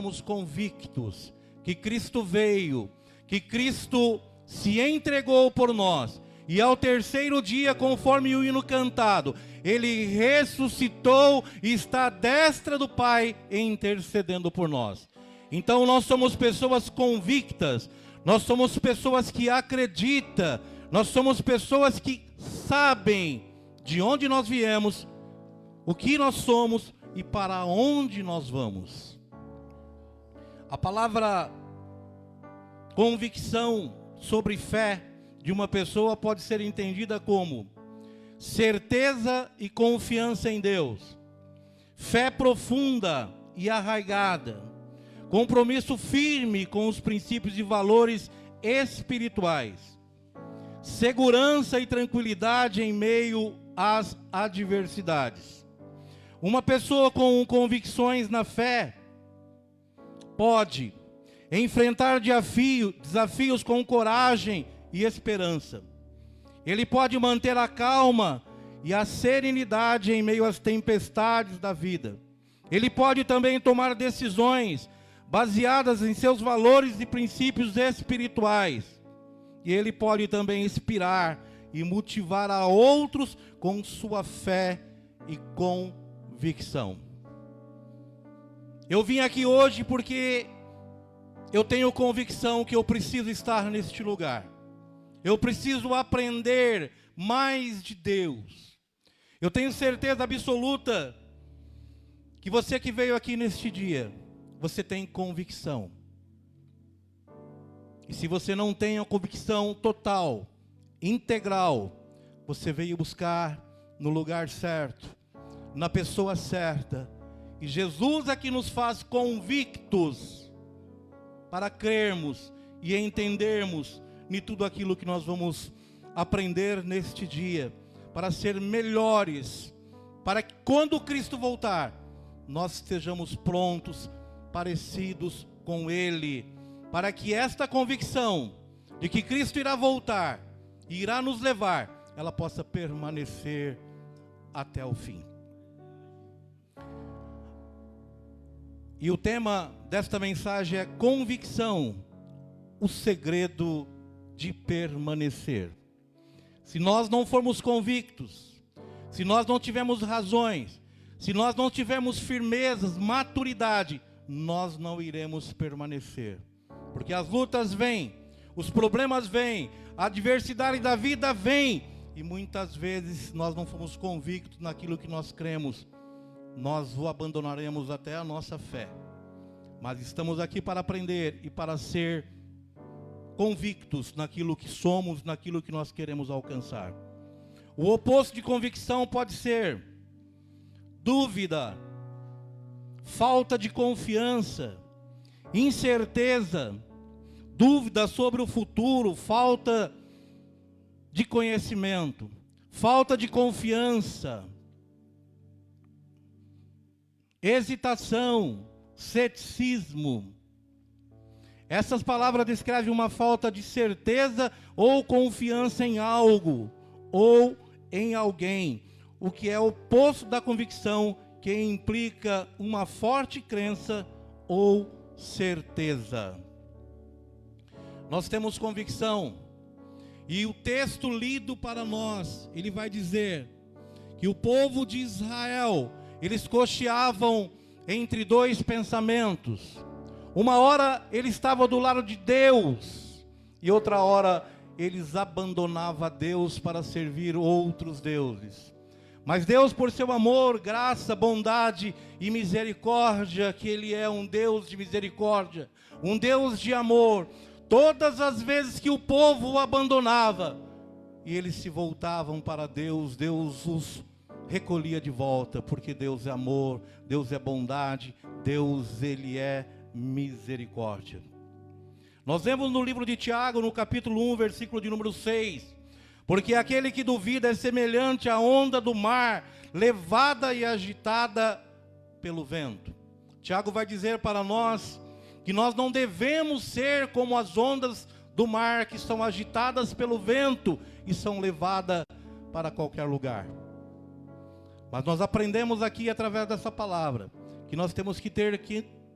estamos convictos que Cristo veio, que Cristo se entregou por nós, e ao terceiro dia, conforme o hino cantado, Ele ressuscitou e está à destra do Pai intercedendo por nós. Então nós somos pessoas convictas, nós somos pessoas que acreditam, nós somos pessoas que sabem de onde nós viemos, o que nós somos e para onde nós vamos. A palavra convicção sobre fé de uma pessoa pode ser entendida como certeza e confiança em Deus, fé profunda e arraigada, compromisso firme com os princípios e valores espirituais, segurança e tranquilidade em meio às adversidades. Uma pessoa com convicções na fé pode enfrentar desafios com coragem e esperança. Ele pode manter a calma e a serenidade em meio às tempestades da vida. Ele pode também tomar decisões baseadas em seus valores e princípios espirituais. E ele pode também inspirar e motivar a outros com sua fé e convicção. Eu vim aqui hoje porque eu tenho convicção que eu preciso estar neste lugar. Eu preciso aprender mais de Deus. Eu tenho certeza absoluta que você que veio aqui neste dia, você tem convicção. E se você não tem a convicção total, integral, você veio buscar no lugar certo, na pessoa certa. E Jesus é que nos faz convictos para crermos e entendermos em tudo aquilo que nós vamos aprender neste dia, para ser melhores, para que quando Cristo voltar, nós estejamos prontos, parecidos com Ele, para que esta convicção de que Cristo irá voltar e irá nos levar, ela possa permanecer até o fim. E o tema desta mensagem é convicção, o segredo de permanecer. Se nós não formos convictos, se nós não tivermos razões, se nós não tivermos firmezas, maturidade, nós não iremos permanecer. Porque as lutas vêm, os problemas vêm, a adversidade da vida vem, e muitas vezes nós não fomos convictos naquilo que nós cremos, nós o abandonaremos até a nossa fé. Mas estamos aqui para aprender e para ser convictos naquilo que somos, naquilo que nós queremos alcançar. O oposto de convicção pode ser dúvida, falta de confiança, incerteza, dúvida sobre o futuro, falta de conhecimento, falta de confiança, hesitação, ceticismo. Essas palavras descrevem uma falta de certeza ou confiança em algo ou em alguém, o que é o oposto da convicção, que implica uma forte crença ou certeza. Nós temos convicção, e o texto lido para nós, ele vai dizer que o povo de Israel, eles cocheavam entre dois pensamentos. Uma hora ele estava do lado de Deus, e outra hora eles abandonavam Deus para servir outros deuses. Mas Deus, por seu amor, graça, bondade e misericórdia, que Ele é um Deus de misericórdia, um Deus de amor, todas as vezes que o povo o abandonava, e eles se voltavam para Deus, Deus os recolhia de volta, porque Deus é amor, Deus é bondade, Deus, Ele é misericórdia. Nós vemos no livro de Tiago, no capítulo 1, versículo de número 6, porque aquele que duvida é semelhante à onda do mar, levada e agitada pelo vento. Tiago vai dizer para nós que nós não devemos ser como as ondas do mar, que são agitadas pelo vento e são levadas para qualquer lugar. Mas nós aprendemos aqui através dessa palavra que nós temos que ter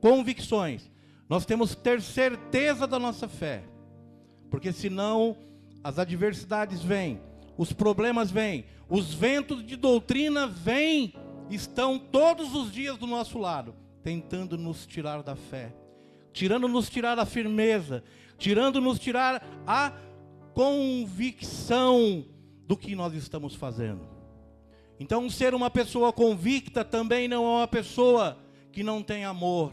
convicções. Nós temos que ter certeza da nossa fé. Porque senão as adversidades vêm, os problemas vêm, os ventos de doutrina vêm, estão todos os dias do nosso lado, tentando nos tirar da fé, tirando-nos tirar a firmeza, tirando-nos tirar a convicção do que nós estamos fazendo. Então, ser uma pessoa convicta também não é uma pessoa que não tem amor,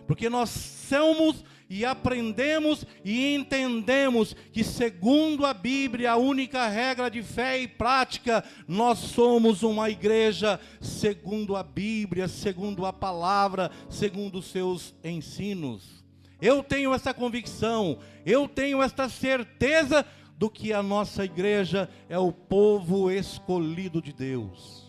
porque nós somos e aprendemos e entendemos que, segundo a Bíblia, a única regra de fé e prática, nós somos uma igreja segundo a Bíblia, segundo a palavra, segundo os seus ensinos. Eu tenho essa convicção, eu tenho esta certeza do que a nossa igreja é o povo escolhido de Deus.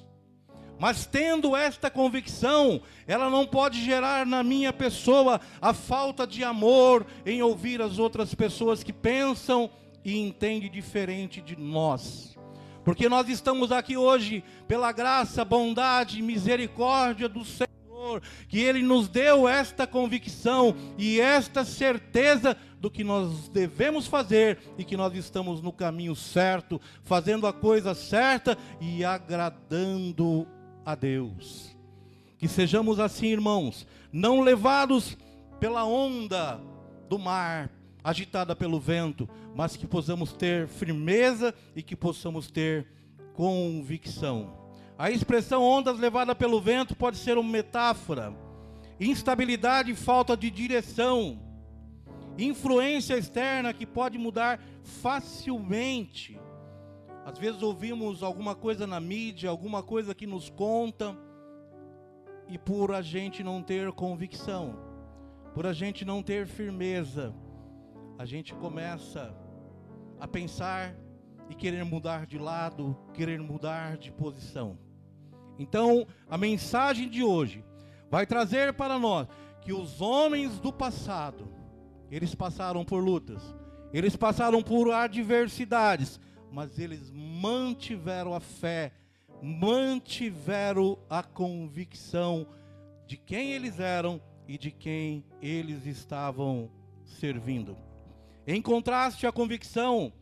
Mas tendo esta convicção, ela não pode gerar na minha pessoa a falta de amor em ouvir as outras pessoas que pensam e entendem diferente de nós. Porque nós estamos aqui hoje pela graça, bondade e misericórdia do Senhor, que Ele nos deu esta convicção e esta certeza do que nós devemos fazer e que nós estamos no caminho certo, fazendo a coisa certa e agradando a Deus. Que sejamos assim, irmãos, não levados pela onda do mar, agitada pelo vento, mas que possamos ter firmeza e que possamos ter convicção. A expressão ondas levadas pelo vento pode ser uma metáfora, instabilidade e falta de direção, influência externa que pode mudar facilmente. Às vezes ouvimos alguma coisa na mídia, alguma coisa que nos conta, e por a gente não ter convicção, por a gente não ter firmeza, a gente começa a pensar e querer mudar de lado, querer mudar de posição. Então, a mensagem de hoje vai trazer para nós que os homens do passado, eles passaram por lutas, eles passaram por adversidades, mas eles mantiveram a fé, mantiveram a convicção de quem eles eram e de quem eles estavam servindo. Em contraste, a convicção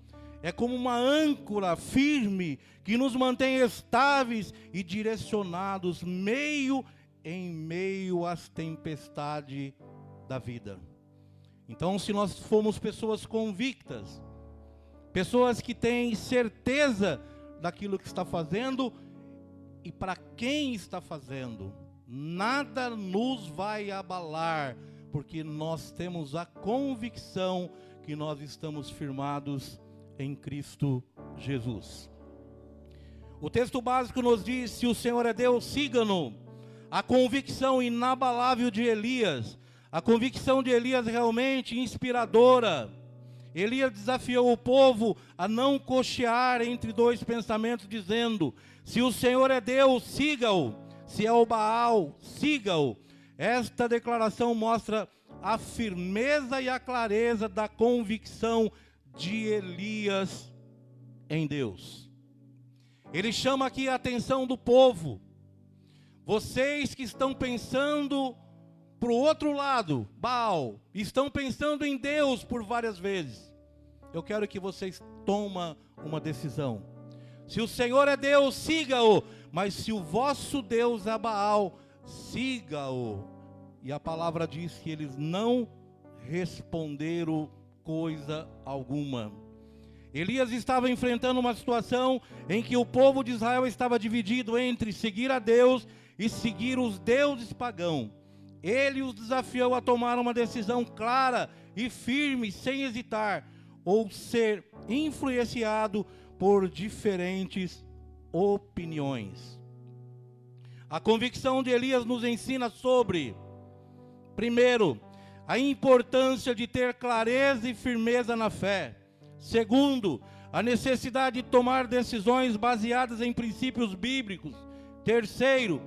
é como uma âncora firme que nos mantém estáveis e direcionados em meio às tempestades da vida. Então, se nós formos pessoas convictas, pessoas que têm certeza daquilo que está fazendo e para quem está fazendo, nada nos vai abalar, porque nós temos a convicção que nós estamos firmados em Cristo Jesus. O texto básico nos diz: se o Senhor é Deus, siga-no. A convicção inabalável de Elias, a convicção de Elias realmente inspiradora. Elias desafiou o povo a não cochear entre dois pensamentos, dizendo: se o Senhor é Deus, siga-o. Se é o Baal, siga-o. Esta declaração mostra a firmeza e a clareza da convicção de Elias em Deus. Ele chama aqui a atenção do povo. Vocês que estão pensando para o outro lado, Baal, estão pensando em Deus por várias vezes. Eu quero que vocês tomem uma decisão. Se o Senhor é Deus, siga-o. Mas se o vosso Deus é Baal, siga-o. E a palavra diz que eles não responderam coisa alguma. Elias estava enfrentando uma situação em que o povo de Israel estava dividido entre seguir a Deus e seguir os deuses pagãos. Ele os desafiou a tomar uma decisão clara e firme, sem hesitar, ou ser influenciado por diferentes opiniões. A convicção de Elias nos ensina sobre, primeiro, a importância de ter clareza e firmeza na fé. Segundo, a necessidade de tomar decisões baseadas em princípios bíblicos. Terceiro,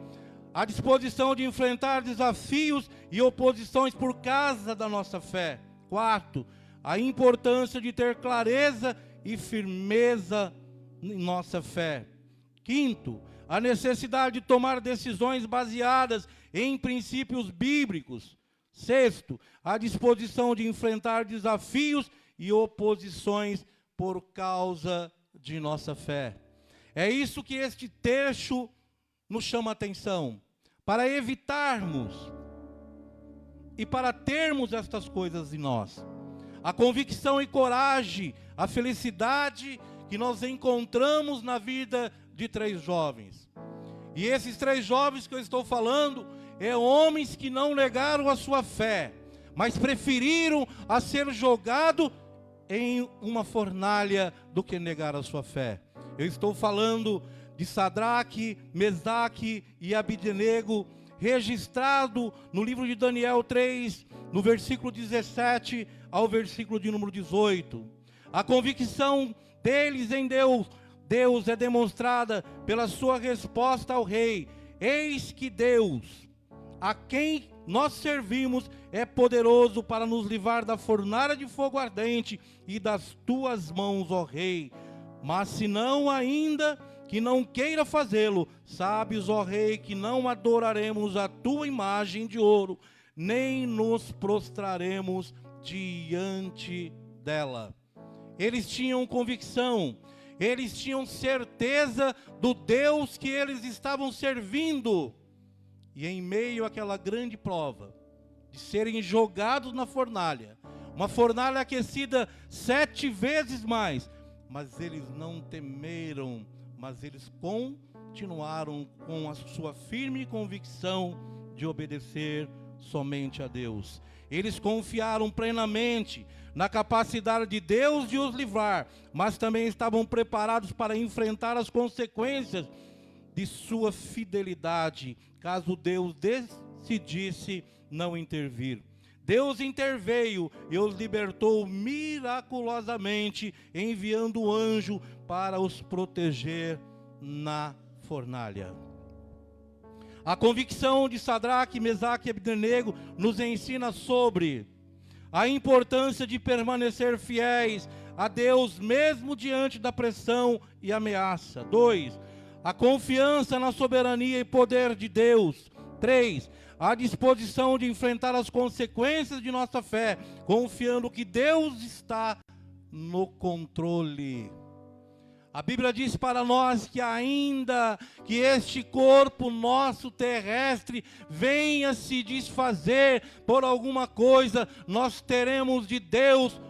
a disposição de enfrentar desafios e oposições por causa da nossa fé. Quarto, a importância de ter clareza e firmeza em nossa fé. Quinto, a necessidade de tomar decisões baseadas em princípios bíblicos. Sexto, a disposição de enfrentar desafios e oposições por causa de nossa fé. É isso que este texto nos chama a atenção, para evitarmos e para termos estas coisas em nós. A convicção e coragem, a felicidade que nós encontramos na vida de 3 jovens. E esses 3 jovens que eu estou falando, homens que não negaram a sua fé, mas preferiram a ser jogado em uma fornalha do que negar a sua fé. Eu estou falando de Sadraque, Mesaque e Abednego, registrado no livro de Daniel 3, no versículo 17 ao versículo de número 18. A convicção deles em Deus é demonstrada pela sua resposta ao rei: eis que Deus, a quem nós servimos, é poderoso para nos livrar da fornalha de fogo ardente e das tuas mãos, ó rei. Mas se não ainda que não queira fazê-lo, sabes, ó rei, que não adoraremos a tua imagem de ouro, nem nos prostraremos diante dela. Eles tinham convicção, eles tinham certeza do Deus que eles estavam servindo. E em meio àquela grande prova, de serem jogados na fornalha, uma fornalha aquecida 7 vezes mais, mas eles não temeram, mas eles continuaram com a sua firme convicção de obedecer somente a Deus. Eles confiaram plenamente na capacidade de Deus de os livrar, mas também estavam preparados para enfrentar as consequências de sua fidelidade, caso Deus decidisse não intervir. Deus interveio e os libertou miraculosamente, enviando o anjo para os proteger na fornalha. A convicção de Sadraque, Mesaque e Abednego nos ensina sobre a importância de permanecer fiéis a Deus mesmo diante da pressão e ameaça. 2. A confiança na soberania e poder de Deus. 3. A disposição de enfrentar as consequências de nossa fé, confiando que Deus está no controle. A Bíblia diz para nós que ainda que este corpo nosso terrestre venha se desfazer por alguma coisa, nós teremos de Deus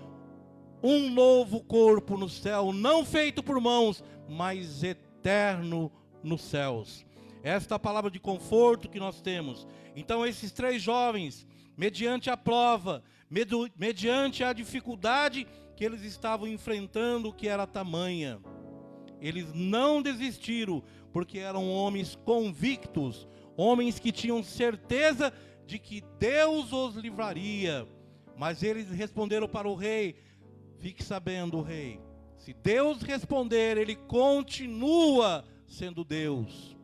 um novo corpo no céu, não feito por mãos, mas eterno nos céus. Esta é a palavra de conforto que nós temos. Então esses 3 jovens, mediante a prova, mediante a dificuldade que eles estavam enfrentando, que era tamanha, eles não desistiram, porque eram homens convictos, homens que tinham certeza de que Deus os livraria. Mas eles responderam para o rei: fique sabendo, rei, se Deus responder, Ele continua sendo Deus.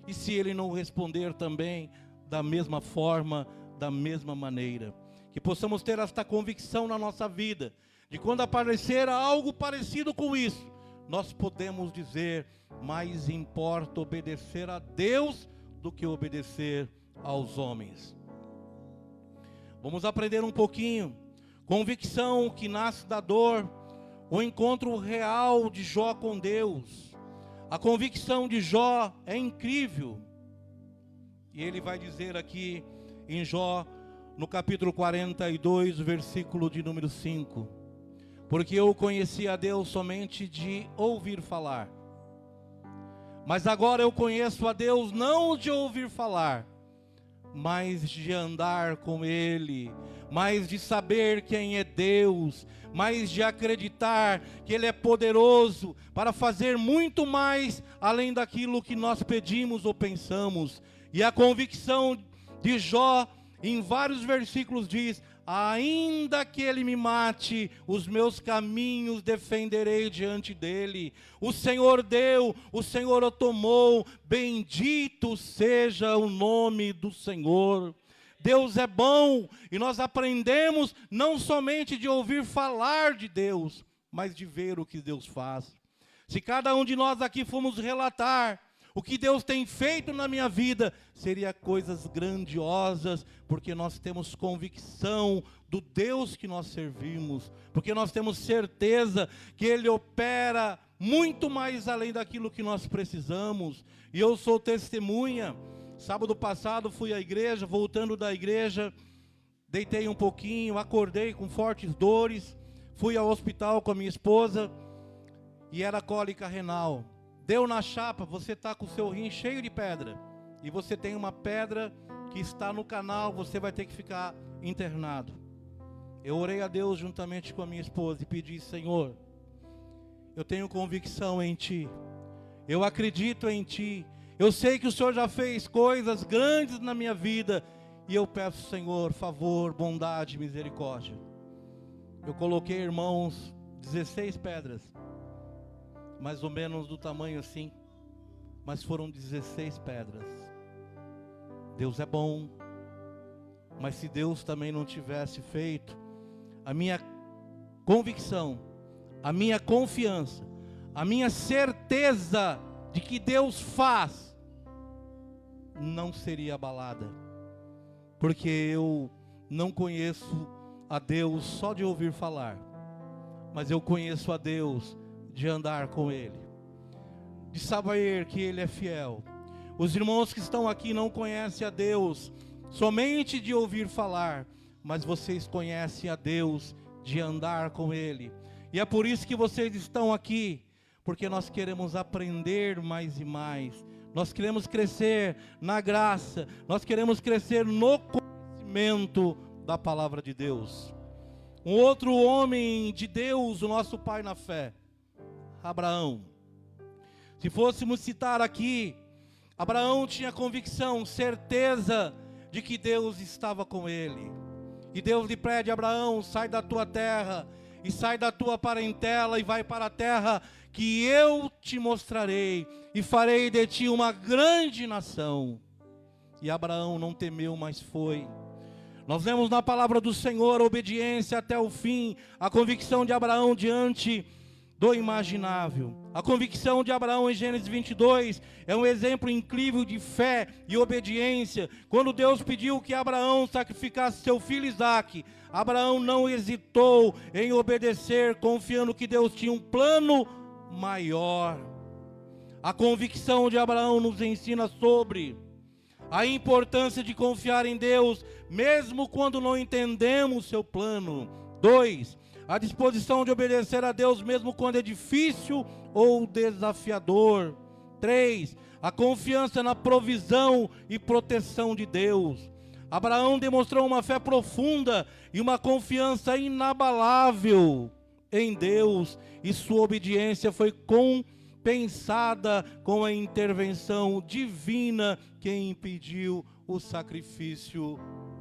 E se Ele não responder também, da mesma forma, da mesma maneira. Que possamos ter esta convicção na nossa vida, de quando aparecer algo parecido com isso, nós podemos dizer: mais importa obedecer a Deus do que obedecer aos homens. Vamos aprender um pouquinho. Convicção que nasce da dor, o encontro real de Jó com Deus. A convicção de Jó é incrível. E ele vai dizer aqui em Jó, no capítulo 42, versículo de número 5. Porque eu conheci a Deus somente de ouvir falar. Mas agora eu conheço a Deus não de ouvir falar, mas de andar com Ele, mas de saber quem é Deus, mas de acreditar que Ele é poderoso para fazer muito mais além daquilo que nós pedimos ou pensamos. E a convicção de Jó, em vários versículos diz: ainda que ele me mate, os meus caminhos defenderei diante dele. O Senhor deu, o Senhor o tomou, bendito seja o nome do Senhor. Deus é bom, e nós aprendemos não somente de ouvir falar de Deus, mas de ver o que Deus faz. Se cada um de nós aqui formos relatar O que Deus tem feito na minha vida seria coisas grandiosas, porque nós temos convicção do Deus que nós servimos, porque nós temos certeza que Ele opera muito mais além daquilo que nós precisamos. E eu sou testemunha. Sábado passado fui à igreja, voltando da igreja, deitei um pouquinho, acordei com fortes dores, fui ao hospital com a minha esposa, e era cólica renal. Deu na chapa, você está com o seu rim cheio de pedra, e você tem uma pedra que está no canal, você vai ter que ficar internado. Eu orei a Deus juntamente com a minha esposa e pedi: Senhor, eu tenho convicção em Ti, eu acredito em Ti, eu sei que o Senhor já fez coisas grandes na minha vida, e eu peço, Senhor, favor, bondade, misericórdia. Eu coloquei, irmãos, 16 pedras, mais ou menos do tamanho assim, mas foram 16 pedras. Deus é bom, mas se Deus também não tivesse feito, a minha convicção, a minha confiança, a minha certeza de que Deus faz, não seria abalada, porque eu não conheço a Deus só de ouvir falar, mas eu conheço a Deus de andar com Ele, de saber que Ele é fiel. Os irmãos que estão aqui não conhecem a Deus somente de ouvir falar, mas vocês conhecem a Deus de andar com Ele. E é por isso que vocês estão aqui, porque nós queremos aprender mais e mais. Nós queremos crescer na graça, nós queremos crescer no conhecimento da palavra de Deus. Um outro homem de Deus, o nosso pai na fé, Abraão. Se fôssemos citar aqui, Abraão tinha convicção, certeza de que Deus estava com ele. E Deus lhe pede: Abraão, sai da tua terra e sai da tua parentela e vai para a terra que eu te mostrarei, e farei de ti uma grande nação. E Abraão não temeu, mas foi. Nós vemos na palavra do Senhor a obediência até o fim, a convicção de Abraão diante do imaginável. A convicção de Abraão em Gênesis 22 é um exemplo incrível de fé e obediência. Quando Deus pediu que Abraão sacrificasse seu filho Isaque, Abraão não hesitou em obedecer, confiando que Deus tinha um plano maior. A convicção de Abraão nos ensina sobre a importância de confiar em Deus, mesmo quando não entendemos seu plano. 2. A disposição de obedecer a Deus, mesmo quando é difícil ou desafiador. 3. A confiança na provisão e proteção de Deus. Abraão demonstrou uma fé profunda e uma confiança inabalável em Deus, e sua obediência foi compensada com a intervenção divina que impediu o sacrifício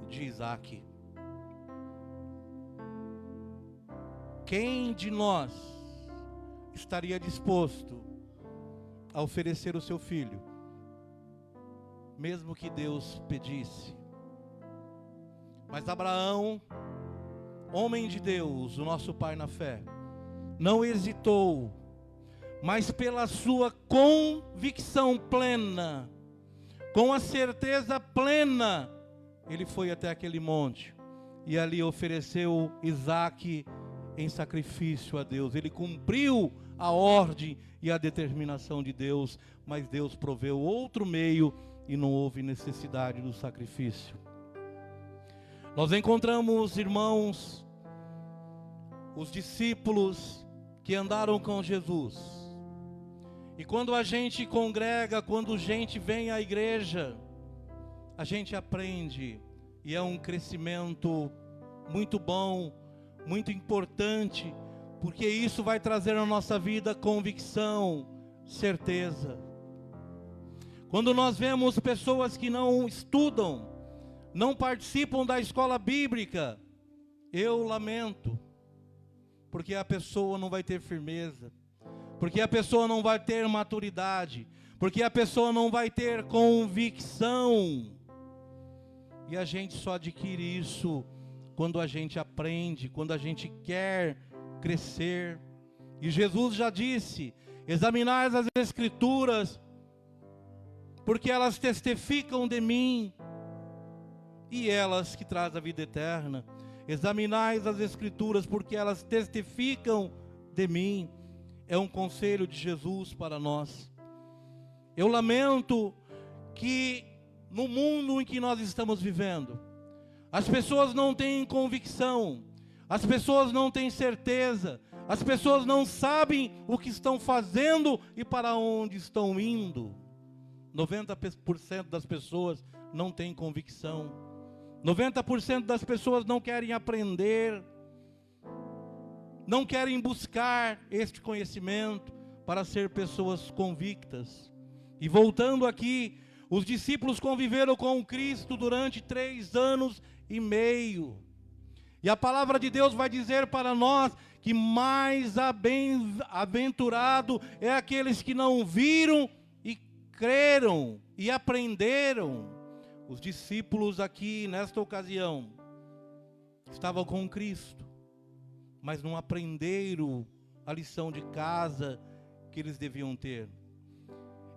de Isaque. Quem de nós estaria disposto a oferecer o seu filho, mesmo que Deus pedisse? Mas Abraão, homem de Deus, o nosso pai na fé, não hesitou, mas pela sua convicção plena, com a certeza plena, ele foi até aquele monte e ali ofereceu Isaque em sacrifício a Deus. Ele cumpriu a ordem e a determinação de Deus, mas Deus proveu outro meio e não houve necessidade do sacrifício. Nós encontramos, irmãos, os discípulos que andaram com Jesus. E quando a gente congrega, quando a gente vem à igreja, a gente aprende, e é um crescimento muito bom, muito importante, porque isso vai trazer na nossa vida convicção, certeza. Quando nós vemos pessoas que não estudam, não participam da escola bíblica, eu lamento, porque a pessoa não vai ter firmeza, porque a pessoa não vai ter maturidade, porque a pessoa não vai ter convicção. E a gente só adquire isso quando a gente aprende, quando a gente quer crescer. E Jesus já disse: examinai as Escrituras, porque elas testificam de mim, e elas que trazem a vida eterna. Examinais as Escrituras, porque elas testificam de mim. É um conselho de Jesus para nós. Eu lamento que no mundo em que nós estamos vivendo, as pessoas não têm convicção, as pessoas não têm certeza, as pessoas não sabem o que estão fazendo e para onde estão indo. 90% das pessoas não têm convicção. 90% das pessoas não querem aprender, não querem buscar este conhecimento para ser pessoas convictas. E voltando aqui, os discípulos conviveram com Cristo durante 3 anos e meio. E a palavra de Deus vai dizer para nós que mais bem-aventurado é aqueles que não viram e creram e aprenderam. Os discípulos aqui, nesta ocasião, estavam com Cristo, mas não aprenderam a lição de casa que eles deviam ter.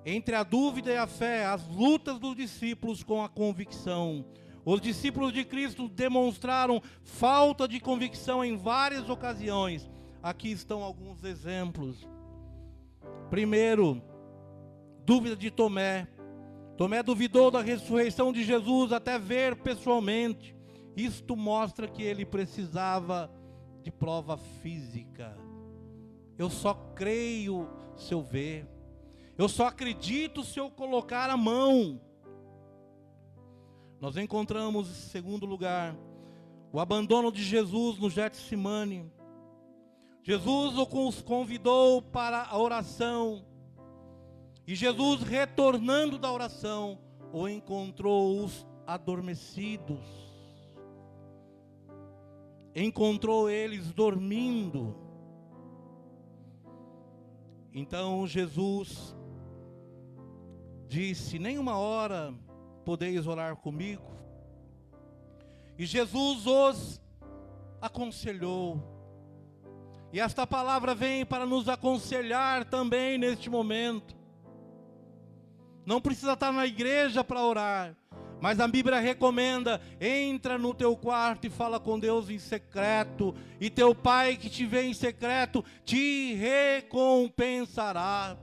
Entre a dúvida e a fé, as lutas dos discípulos com a convicção. Os discípulos de Cristo demonstraram falta de convicção em várias ocasiões. Aqui estão alguns exemplos. Primeiro, dúvida de Tomé. Tomé duvidou da ressurreição de Jesus até ver pessoalmente. Isto mostra que ele precisava de prova física. Eu só creio se eu ver. Eu só acredito se eu colocar a mão. Nós encontramos, em segundo lugar, o abandono de Jesus no Getsemane. Jesus os convidou para a oração. E Jesus, retornando da oração, o encontrou-os adormecidos. Encontrou eles dormindo. Então Jesus disse: nem uma hora podeis orar comigo? E Jesus os aconselhou. E esta palavra vem para nos aconselhar também neste momento. Não precisa estar na igreja para orar, mas a Bíblia recomenda: entra no teu quarto e fala com Deus em secreto, e teu Pai que te vê em secreto te recompensará.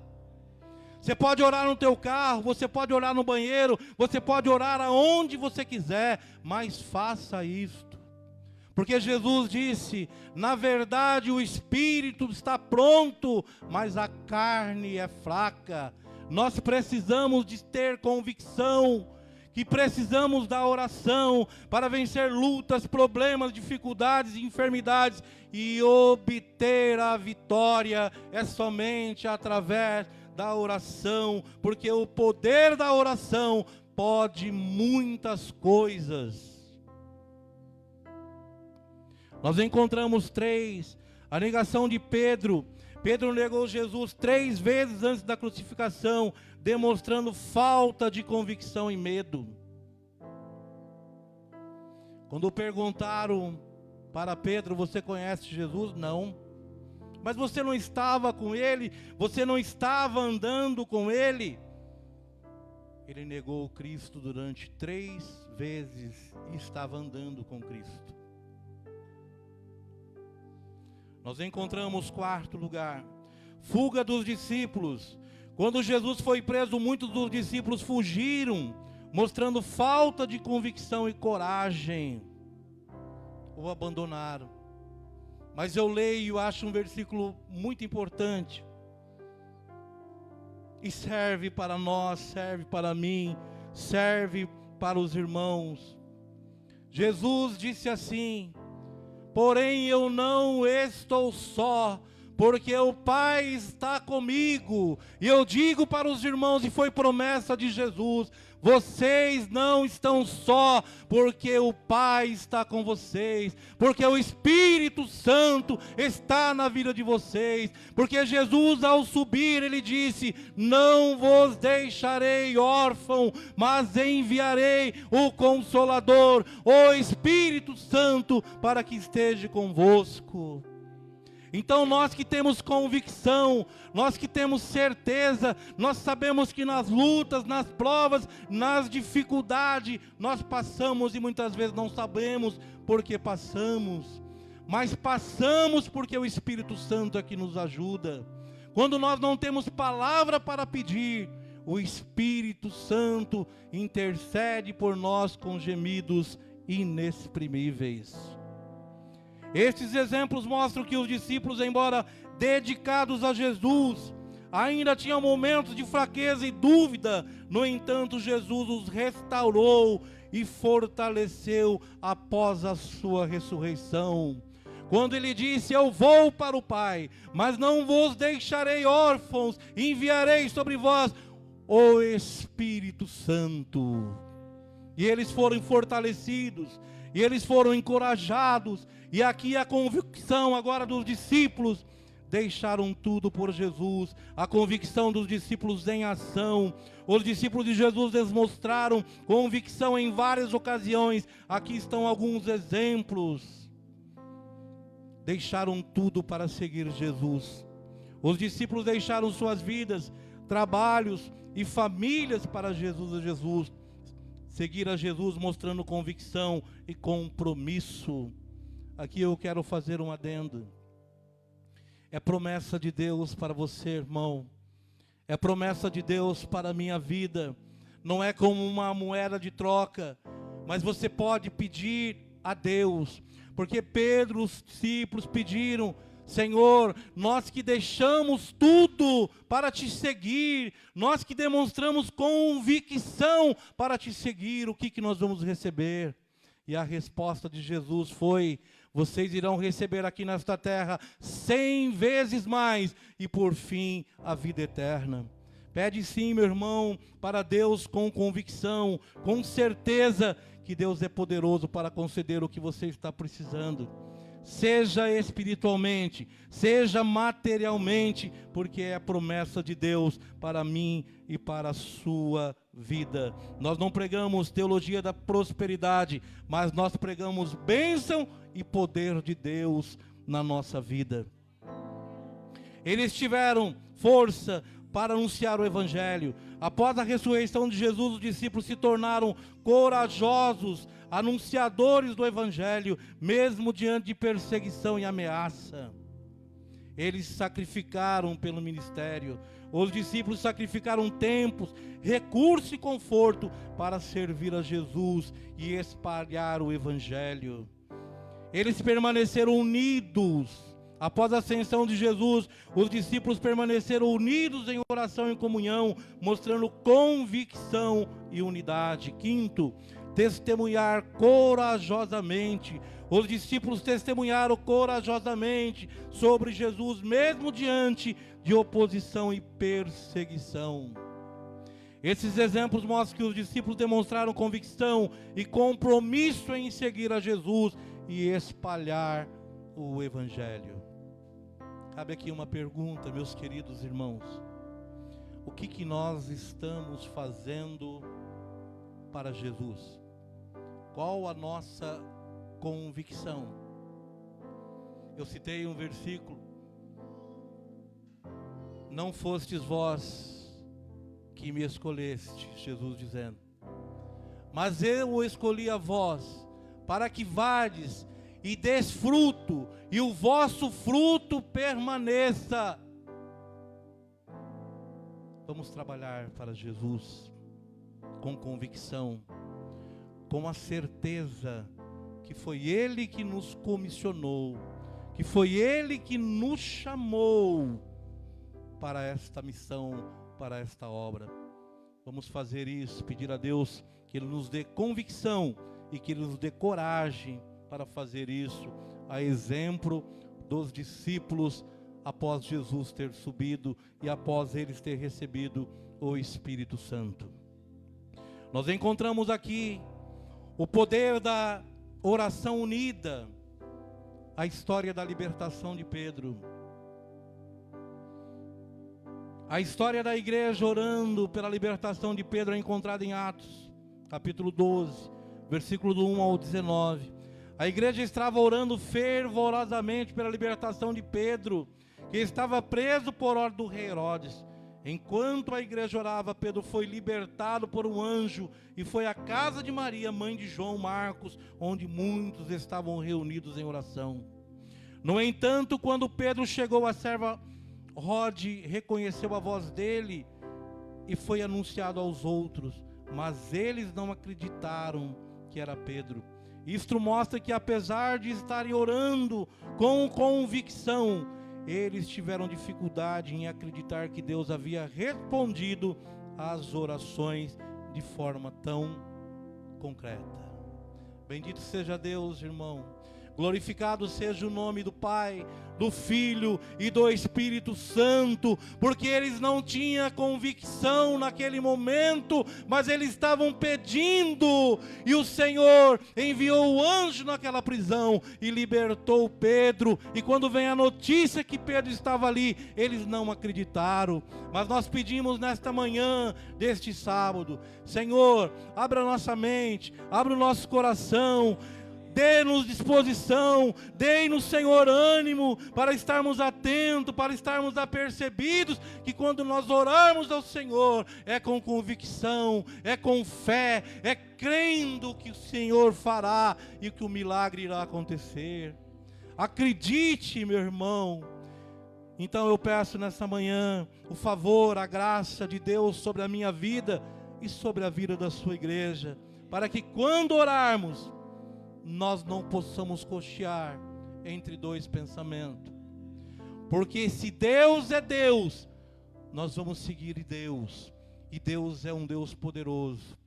Você pode orar no teu carro, você pode orar no banheiro, você pode orar aonde você quiser, mas faça isto. Porque Jesus disse: na verdade o espírito está pronto, mas a carne é fraca. Nós precisamos de ter convicção, que precisamos da oração para vencer lutas, problemas, dificuldades, enfermidades e obter a vitória. É somente através da oração, porque o poder da oração pode muitas coisas. Nós encontramos 3, a negação de Pedro. Pedro negou Jesus 3 vezes antes da crucificação, demonstrando falta de convicção e medo. Quando perguntaram para Pedro: você conhece Jesus? Não. Mas você não estava com ele? Você não estava andando com ele? Ele negou Cristo durante 3 vezes e estava andando com Cristo. Nós encontramos 4º lugar, fuga dos discípulos. Quando Jesus foi preso, muitos dos discípulos fugiram, mostrando falta de convicção e coragem. O abandonaram. Mas eu leio e acho um versículo muito importante. E serve para nós, serve para mim, serve para os irmãos. Jesus disse assim: porém eu não estou só, porque o Pai está comigo. E eu digo para os irmãos, e foi promessa de Jesus: vocês não estão só, porque o Pai está com vocês, porque o Espírito Santo está na vida de vocês, porque Jesus, ao subir, ele disse: não vos deixarei órfão, mas enviarei o Consolador, o Espírito Santo, para que esteja convosco. Então nós que temos convicção, nós que temos certeza, nós sabemos que nas lutas, nas provas, nas dificuldades, nós passamos e muitas vezes não sabemos porque passamos, mas passamos porque o Espírito Santo é que nos ajuda. Quando nós não temos palavra para pedir, o Espírito Santo intercede por nós com gemidos inexprimíveis. Estes exemplos mostram que os discípulos, embora dedicados a Jesus, ainda tinham momentos de fraqueza e dúvida. No entanto, Jesus os restaurou e fortaleceu após a sua ressurreição. Quando ele disse: eu vou para o Pai, mas não vos deixarei órfãos, enviarei sobre vós o Espírito Santo. E eles foram fortalecidos, e eles foram encorajados, e aqui a convicção agora dos discípulos, deixaram tudo por Jesus, a convicção dos discípulos em ação. Os discípulos de Jesus demonstraram convicção em várias ocasiões, aqui estão alguns exemplos. Deixaram tudo para seguir Jesus. Os discípulos deixaram suas vidas, trabalhos e famílias para Jesus. Seguir a Jesus mostrando convicção e compromisso. Aqui eu quero fazer um adendo. É promessa de Deus para você, irmão. É promessa de Deus para a minha vida. Não é como uma moeda de troca, mas você pode pedir a Deus. Porque Pedro, os discípulos pediram: Senhor, nós que deixamos tudo para te seguir, nós que demonstramos convicção para te seguir, o que nós vamos receber? E a resposta de Jesus foi: vocês irão receber aqui nesta terra 100 vezes mais, e por fim a vida eterna. Pede sim, meu irmão, para Deus com convicção, com certeza que Deus é poderoso para conceder o que você está precisando. Seja espiritualmente, seja materialmente, porque é a promessa de Deus para mim e para a sua vida. Nós não pregamos teologia da prosperidade, mas nós pregamos bênção e poder de Deus na nossa vida. Eles tiveram força para anunciar o Evangelho. Após a ressurreição de Jesus, os discípulos se tornaram corajosos anunciadores do Evangelho, mesmo diante de perseguição e ameaça. Eles sacrificaram pelo ministério. Os discípulos sacrificaram tempos, recursos e conforto para servir a Jesus e espalhar o Evangelho. Eles permaneceram unidos. Após a ascensão de Jesus, os discípulos permaneceram unidos em oração e comunhão, mostrando convicção e unidade. Quinto, testemunhar corajosamente. Os discípulos testemunharam corajosamente sobre Jesus, mesmo diante de oposição e perseguição. Esses exemplos mostram que os discípulos demonstraram convicção e compromisso em seguir a Jesus e espalhar o Evangelho. Cabe aqui uma pergunta, meus queridos irmãos: o que nós estamos fazendo para Jesus? Qual a nossa convicção? Eu citei um versículo: não fostes vós que me escolheste, Jesus dizendo, mas eu o escolhi a vós, para que vades e des fruto, e o vosso fruto permaneça. Vamos trabalhar para Jesus com convicção, com a certeza que foi Ele que nos comissionou, que foi Ele que nos chamou para esta missão, para esta obra. Vamos fazer isso, pedir a Deus que Ele nos dê convicção e que Ele nos dê coragem para fazer isso, a exemplo dos discípulos após Jesus ter subido e após eles ter recebido o Espírito Santo. Nós encontramos aqui o poder da oração unida, a história da libertação de Pedro, a história da igreja orando pela libertação de Pedro é encontrada em Atos, capítulo 12, versículo do 1 ao 19. A igreja estava orando fervorosamente pela libertação de Pedro, que estava preso por ordem do rei Herodes. Enquanto a igreja orava, Pedro foi libertado por um anjo e foi à casa de Maria, mãe de João Marcos, onde muitos estavam reunidos em oração. No entanto, quando Pedro chegou, a serva Rode reconheceu a voz dele e foi anunciado aos outros, mas eles não acreditaram que era Pedro. Isto mostra que, apesar de estarem orando com convicção, eles tiveram dificuldade em acreditar que Deus havia respondido às orações de forma tão concreta. Bendito seja Deus, irmão. Glorificado seja o nome do Pai, do Filho e do Espírito Santo, porque eles não tinham convicção naquele momento, mas eles estavam pedindo, e o Senhor enviou o anjo naquela prisão e libertou Pedro. E quando vem a notícia que Pedro estava ali, eles não acreditaram. Mas nós pedimos nesta manhã deste sábado: Senhor, abra a nossa mente, abra o nosso coração, dê-nos disposição, dê-nos, Senhor, ânimo para estarmos atentos, para estarmos apercebidos que quando nós orarmos ao Senhor, é com convicção, é com fé, é crendo que o Senhor fará e que o milagre irá acontecer. Acredite, meu irmão. Então eu peço nessa manhã o favor, a graça de Deus sobre a minha vida e sobre a vida da sua igreja, para que quando orarmos, nós não possamos cochear entre dois pensamentos. Porque se Deus é Deus, nós vamos seguir Deus. E Deus é um Deus poderoso.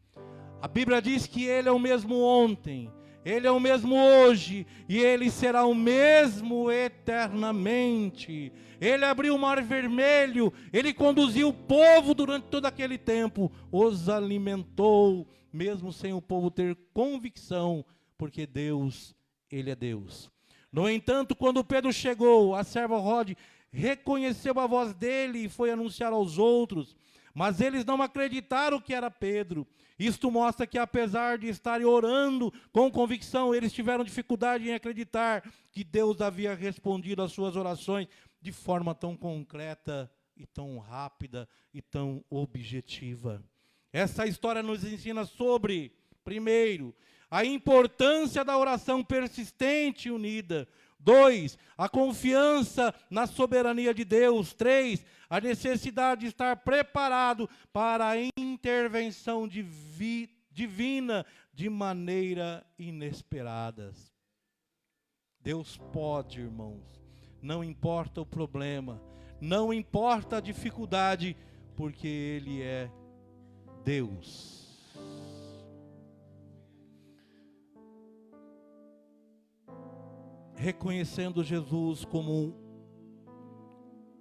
A Bíblia diz que Ele é o mesmo ontem, Ele é o mesmo hoje, e Ele será o mesmo eternamente. Ele abriu o mar vermelho, Ele conduziu o povo durante todo aquele tempo, os alimentou, mesmo sem o povo ter convicção, porque Deus, Ele é Deus. No entanto, quando Pedro chegou, a serva Rode reconheceu a voz dele e foi anunciar aos outros, mas eles não acreditaram que era Pedro. Isto mostra que, apesar de estarem orando com convicção, eles tiveram dificuldade em acreditar que Deus havia respondido às suas orações de forma tão concreta e tão rápida e tão objetiva. Essa história nos ensina sobre, primeiro, a importância da oração persistente e unida. 2, a confiança na soberania de Deus. 3, a necessidade de estar preparado para a intervenção divina de maneira inesperada. Deus pode, irmãos, não importa o problema, não importa a dificuldade, porque Ele é Deus. Reconhecendo Jesus como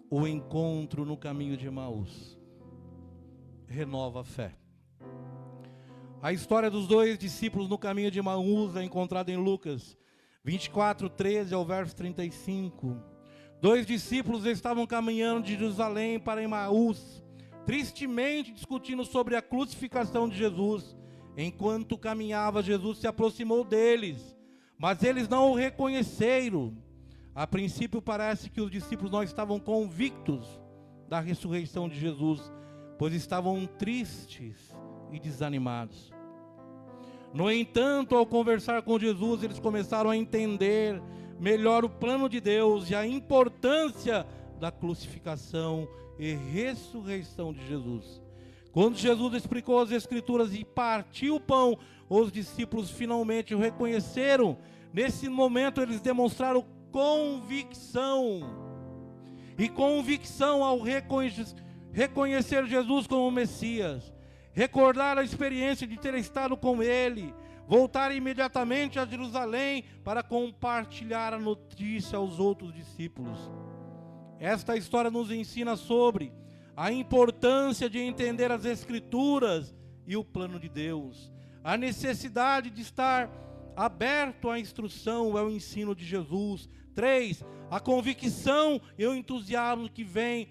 o encontro no caminho de Emaús, renova a fé. A história dos dois discípulos no caminho de Emaús é encontrada em Lucas 24, 13 ao verso 35. 2 discípulos estavam caminhando de Jerusalém para Emaús, tristemente discutindo sobre a crucificação de Jesus. Enquanto caminhava, Jesus se aproximou deles, mas eles não o reconheceram. A princípio parece que os discípulos não estavam convictos da ressurreição de Jesus, pois estavam tristes e desanimados. No entanto, ao conversar com Jesus, eles começaram a entender melhor o plano de Deus e a importância da crucificação e ressurreição de Jesus. Quando Jesus explicou as Escrituras e partiu o pão, os discípulos finalmente o reconheceram. Nesse momento eles demonstraram convicção. E convicção ao reconhecer Jesus como Messias. Recordar a experiência de ter estado com Ele. Voltar imediatamente a Jerusalém para compartilhar a notícia aos outros discípulos. Esta história nos ensina sobre a importância de entender as Escrituras e o plano de Deus. A necessidade de estar aberto à instrução, ao ensino de Jesus. 3, a convicção e o entusiasmo que vem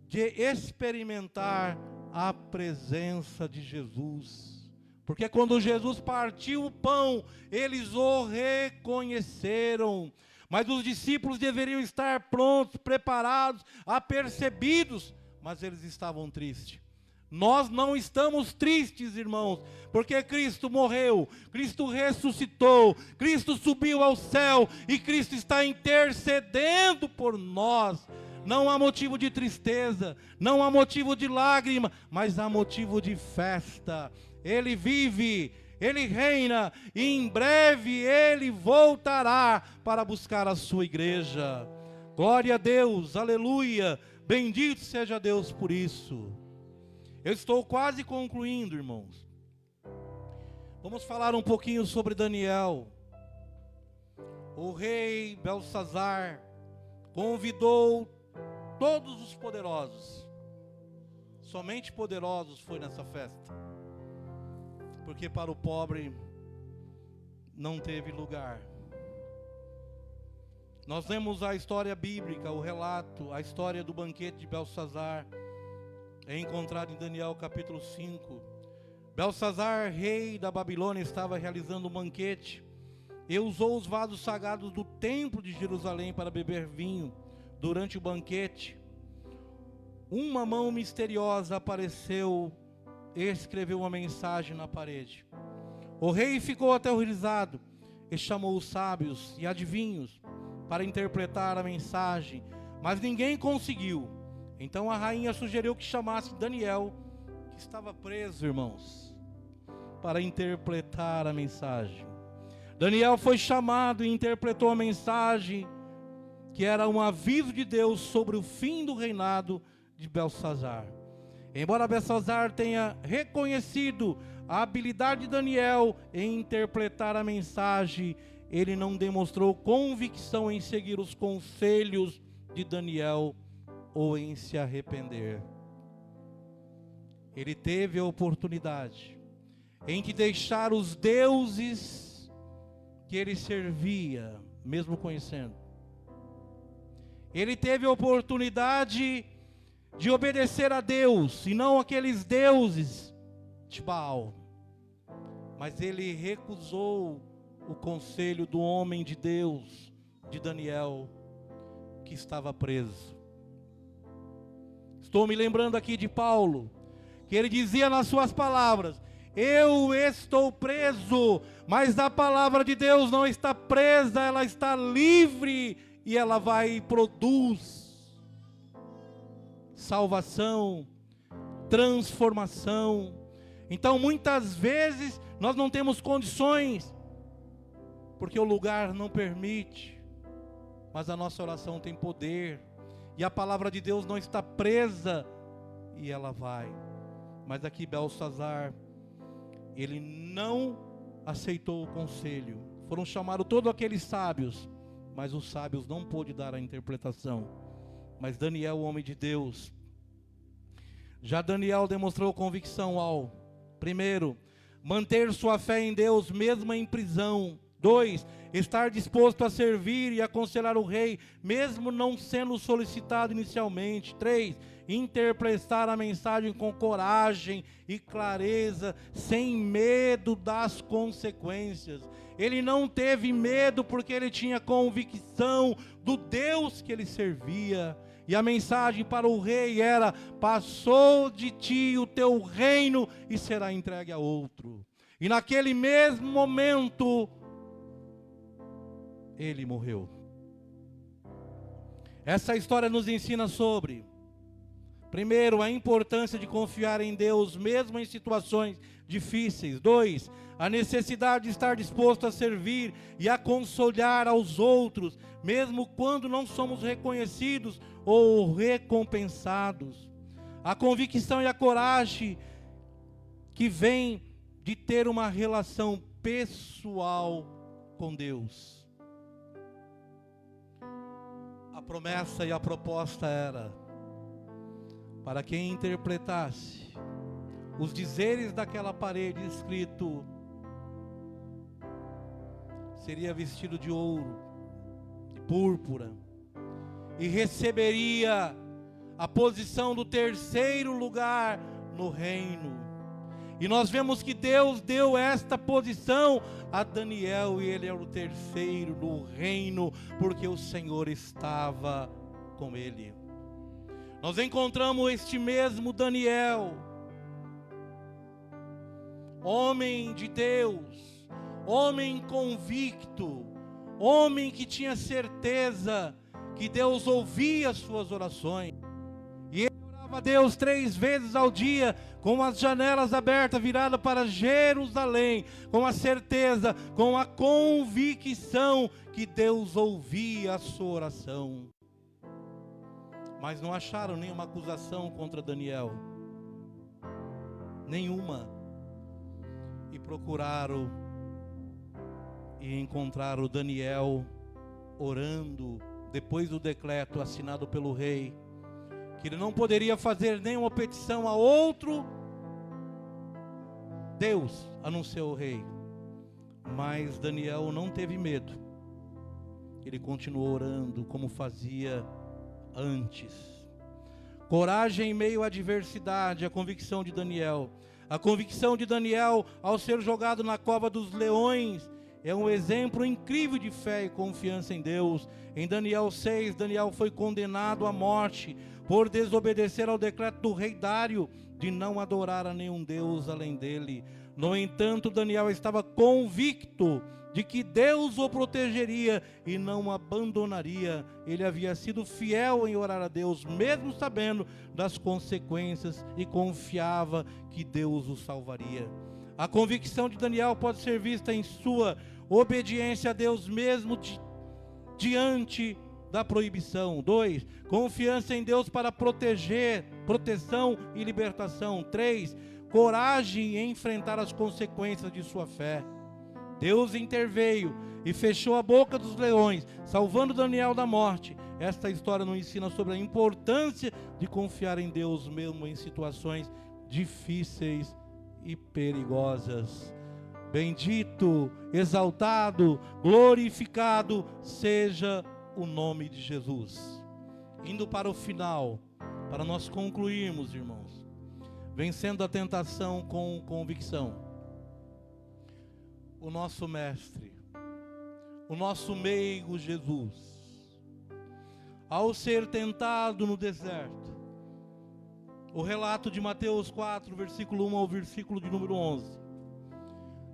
de experimentar a presença de Jesus. Porque quando Jesus partiu o pão, eles o reconheceram. Mas os discípulos deveriam estar prontos, preparados, apercebidos, mas eles estavam tristes. Nós não estamos tristes, irmãos, porque Cristo morreu, Cristo ressuscitou, Cristo subiu ao céu e Cristo está intercedendo por nós. Não há motivo de tristeza, não há motivo de lágrima, mas há motivo de festa. Ele vive, Ele reina e em breve Ele voltará para buscar a sua igreja. Glória a Deus, aleluia, bendito seja Deus por isso. Eu estou quase concluindo, irmãos. Vamos falar um pouquinho sobre Daniel. O rei Belsazar convidou todos os poderosos. Somente poderosos foi nessa festa. Porque para o pobre não teve lugar. Nós lemos a história bíblica, o relato, a história do banquete de Belsazar. É encontrado em Daniel capítulo 5. Belsazar, rei da Babilônia, estava realizando um banquete e usou os vasos sagrados do templo de Jerusalém para beber vinho. Durante o banquete, uma mão misteriosa apareceu e escreveu uma mensagem na parede. O rei ficou aterrorizado e chamou os sábios e adivinhos para interpretar a mensagem, mas ninguém conseguiu. Então a rainha sugeriu que chamasse Daniel, que estava preso, irmãos, para interpretar a mensagem. Daniel foi chamado e interpretou a mensagem, que era um aviso de Deus sobre o fim do reinado de Belsazar. Embora Belsazar tenha reconhecido a habilidade de Daniel em interpretar a mensagem, ele não demonstrou convicção em seguir os conselhos de Daniel ou em se arrepender. Ele teve a oportunidade em que deixar os deuses que ele servia, mesmo conhecendo. Ele teve a oportunidade de obedecer a Deus, e não aqueles deuses de Baal. Mas ele recusou o conselho do homem de Deus, de Daniel, que estava preso. Estou me lembrando aqui de Paulo, que ele dizia nas suas palavras: eu estou preso, mas a palavra de Deus não está presa, ela está livre e ela vai e produz salvação, transformação. Então muitas vezes nós não temos condições, porque o lugar não permite, mas a nossa oração tem poder, e a palavra de Deus não está presa, e ela vai. Mas aqui Belsazar, ele não aceitou o conselho. Foram chamados todos aqueles sábios, mas os sábios não pôde dar a interpretação. Mas Daniel, o homem de Deus, já Daniel demonstrou convicção ao, primeiro, manter sua fé em Deus mesmo em prisão. 2, estar disposto a servir e aconselhar o rei, mesmo não sendo solicitado inicialmente. 3, interpretar a mensagem com coragem e clareza, sem medo das consequências. Ele não teve medo porque ele tinha convicção do Deus que ele servia. E a mensagem para o rei era: passou de ti o teu reino e será entregue a outro. E naquele mesmo momento, ele morreu. Essa história nos ensina sobre, primeiro, a importância de confiar em Deus mesmo em situações difíceis. 2, a necessidade de estar disposto a servir e a aconselhar aos outros, mesmo quando não somos reconhecidos ou recompensados. A convicção e a coragem que vem de ter uma relação pessoal com Deus. A promessa e a proposta era para quem interpretasse os dizeres daquela parede escrito, seria vestido de ouro, de púrpura, e receberia a posição do terceiro lugar no reino. E nós vemos que Deus deu esta posição a Daniel, e ele era o terceiro no reino, porque o Senhor estava com ele. Nós encontramos este mesmo Daniel, homem de Deus, homem convicto, homem que tinha certeza que Deus ouvia as suas orações. E ele orava a Deus 3 vezes ao dia, com as janelas abertas, viradas para Jerusalém, com a certeza, com a convicção que Deus ouvia a sua oração. Mas não acharam nenhuma acusação contra Daniel. Nenhuma. E procuraram e encontraram Daniel orando, depois do decreto assinado pelo rei, que ele não poderia fazer nenhuma petição a outro Deus, a não ser o rei. Mas Daniel não teve medo. Ele continuou orando como fazia antes. Coragem em meio à adversidade, a convicção de Daniel. A convicção de Daniel ao ser jogado na cova dos leões é um exemplo incrível de fé e confiança em Deus. Em Daniel 6, Daniel foi condenado à morte por desobedecer ao decreto do rei Dário de não adorar a nenhum Deus além dele. No entanto, Daniel estava convicto de que Deus o protegeria e não o abandonaria. Ele havia sido fiel em orar a Deus, mesmo sabendo das consequências, e confiava que Deus o salvaria. A convicção de Daniel pode ser vista em sua obediência a Deus mesmo diante da proibição. 2. Confiança em Deus para proteção e libertação. 3. Coragem em enfrentar as consequências de sua fé. Deus interveio e fechou a boca dos leões, salvando Daniel da morte. Esta história nos ensina sobre a importância de confiar em Deus mesmo em situações difíceis e perigosas. Bendito, exaltado, glorificado seja o nome de Jesus. Indo para o final, para nós concluirmos, irmãos, vencendo a tentação com convicção. O nosso mestre, o nosso meigo Jesus, ao ser tentado no deserto, o relato de Mateus 4, versículo 1 ao versículo de número 11.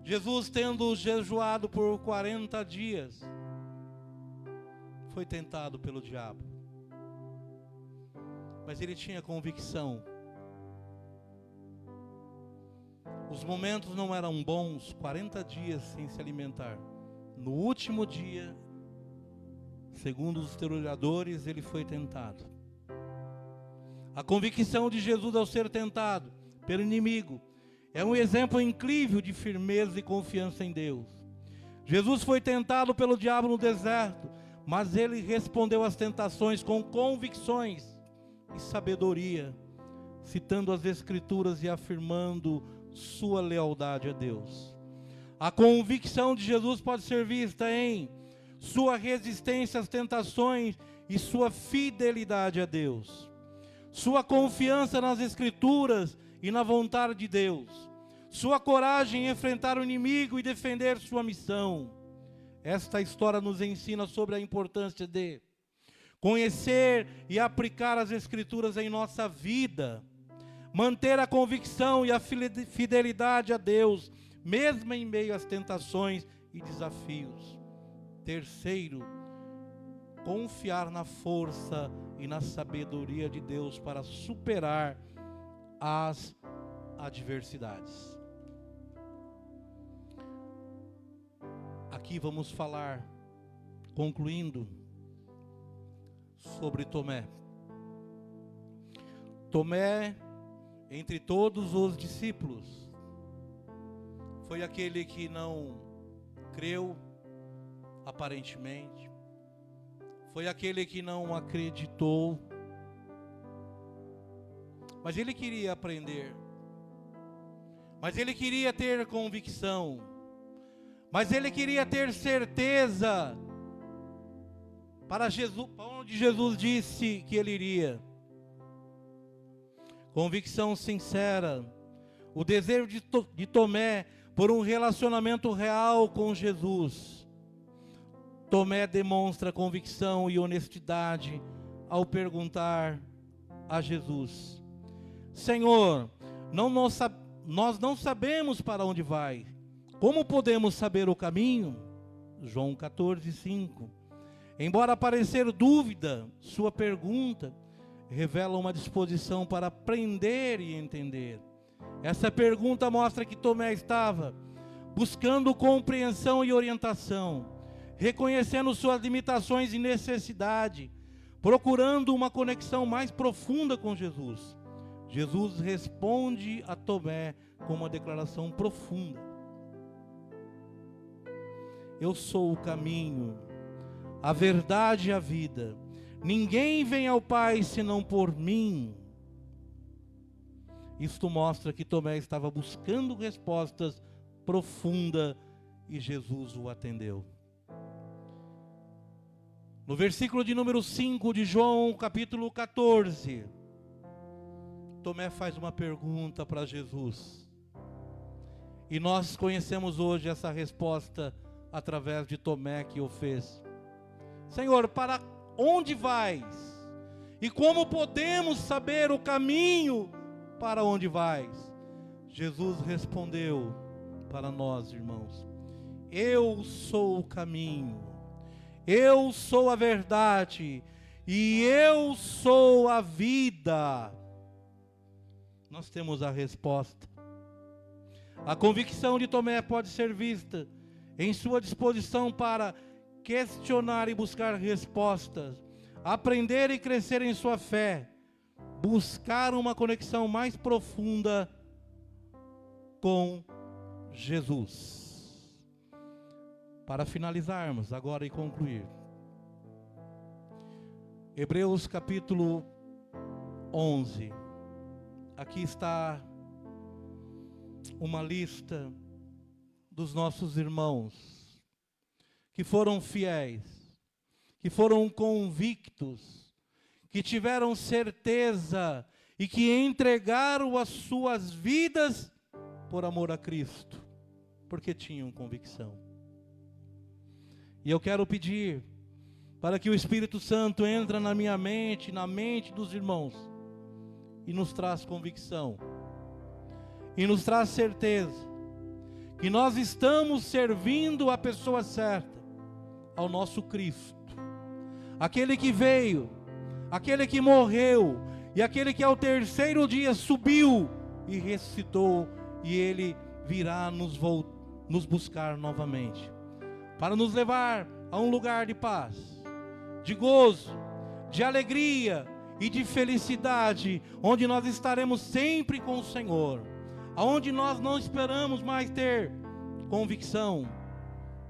Jesus, tendo jejuado por 40 dias, foi tentado pelo diabo. Mas ele tinha convicção. Os momentos não eram bons, 40 dias sem se alimentar. No último dia, segundo os historiadores, ele foi tentado. A convicção de Jesus ao ser tentado pelo inimigo é um exemplo incrível de firmeza e confiança em Deus. Jesus foi tentado pelo diabo no deserto, mas ele respondeu às tentações com convicções e sabedoria, citando as Escrituras e afirmando sua lealdade a Deus. A convicção de Jesus pode ser vista em sua resistência às tentações e sua fidelidade a Deus, sua confiança nas Escrituras e na vontade de Deus, sua coragem em enfrentar o inimigo e defender sua missão. Esta história nos ensina sobre a importância de conhecer e aplicar as Escrituras em nossa vida, manter a convicção e a fidelidade a Deus, mesmo em meio às tentações e desafios. Terceiro, confiar na força e na sabedoria de Deus para superar as adversidades. Aqui vamos falar, concluindo, sobre Tomé. Tomé, entre todos os discípulos, foi aquele que não creu, aparentemente. Foi aquele que não acreditou. Mas ele queria aprender. Mas ele queria ter convicção. Mas ele queria ter certeza para onde Jesus disse que ele iria. Convicção sincera. o desejo de Tomé por um relacionamento real com Jesus. Tomé demonstra convicção e honestidade ao perguntar a Jesus: Senhor, nós não sabemos para onde vai. Como podemos saber o caminho? João 14:5. Embora parecer dúvida, sua pergunta revela uma disposição para aprender e entender. Essa pergunta mostra que Tomé estava buscando compreensão e orientação, reconhecendo suas limitações e necessidade, procurando uma conexão mais profunda com Jesus. Jesus responde a Tomé com uma declaração profunda: eu sou o caminho, a verdade e a vida. Ninguém vem ao Pai senão por mim. Isto mostra que Tomé estava buscando respostas profundas e Jesus o atendeu. No versículo de número 5 de João, capítulo 14, Tomé faz uma pergunta para Jesus. E nós conhecemos hoje essa resposta através de Tomé, que o fez. Senhor, para onde vais? E como podemos saber o caminho para onde vais? Jesus respondeu para nós, irmãos: eu sou o caminho, eu sou a verdade e eu sou a vida. Nós temos a resposta. A convicção de Tomé pode ser vista em sua disposição para questionar e buscar respostas, aprender e crescer em sua fé, buscar uma conexão mais profunda com Jesus. Para finalizarmos agora e concluir, Hebreus capítulo 11, aqui está uma lista dos nossos irmãos que foram fiéis, que foram convictos, que tiveram certeza e que entregaram as suas vidas por amor a Cristo, porque tinham convicção. E eu quero pedir para que o Espírito Santo entre na minha mente, na mente dos irmãos, e nos traz convicção, e nos traz certeza, que nós estamos servindo a pessoa certa, ao nosso Cristo, aquele que veio, aquele que morreu, e aquele que ao terceiro dia subiu e ressuscitou, e Ele virá nos buscar novamente, para nos levar a um lugar de paz, de gozo, de alegria e de felicidade, onde nós estaremos sempre com o Senhor, aonde nós não esperamos mais ter convicção,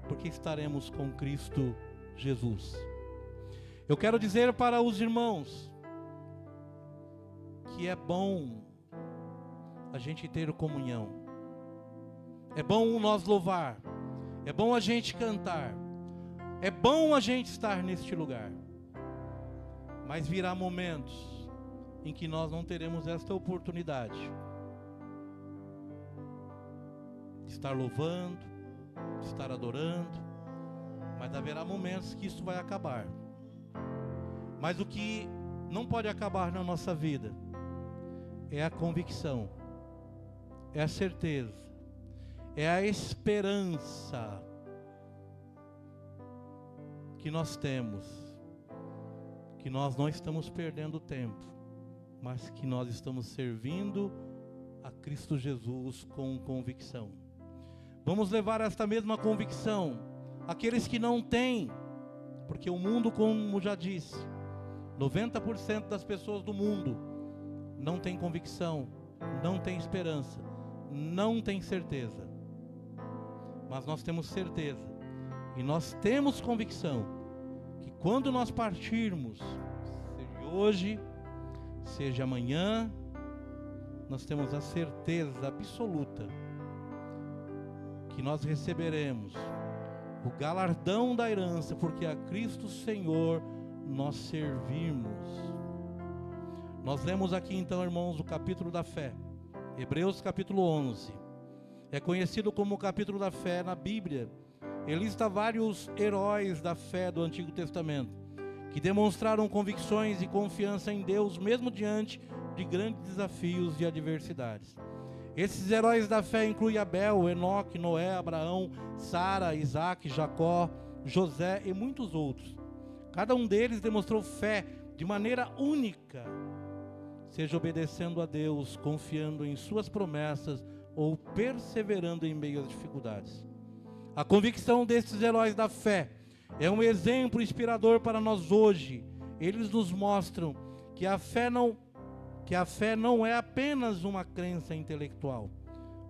porque estaremos com Cristo Jesus. Eu quero dizer para os irmãos que é bom a gente ter comunhão, é bom nós louvar, é bom a gente cantar, é bom a gente estar neste lugar, mas virá momentos em que nós não teremos esta oportunidade de estar louvando, de estar adorando, mas haverá momentos que isso vai acabar. Mas o que não pode acabar na nossa vida é a convicção, é a certeza, é a esperança que nós temos, que nós não estamos perdendo tempo, mas que nós estamos servindo a Cristo Jesus com convicção. Vamos levar esta mesma convicção àqueles que não têm, porque o mundo, como já disse, 90% das pessoas do mundo não tem convicção, não tem esperança, não tem certeza. Mas nós temos certeza e nós temos convicção que quando nós partirmos, seja hoje, seja amanhã, nós temos a certeza absoluta que nós receberemos o galardão da herança, porque a Cristo Senhor nós servimos. Nós lemos aqui então, irmãos, o capítulo da fé, Hebreus capítulo 11. É conhecido como o capítulo da fé na Bíblia. Ele lista vários heróis da fé do Antigo Testamento, que demonstraram convicções e confiança em Deus, mesmo diante de grandes desafios e adversidades. Esses heróis da fé incluem Abel, Enoque, Noé, Abraão, Sara, Isaac, Jacó, José e muitos outros. Cada um deles demonstrou fé de maneira única, seja obedecendo a Deus, confiando em suas promessas ou perseverando em meio às dificuldades. A convicção desses heróis da fé é um exemplo inspirador para nós hoje. Eles nos mostram que a fé não é apenas uma crença intelectual,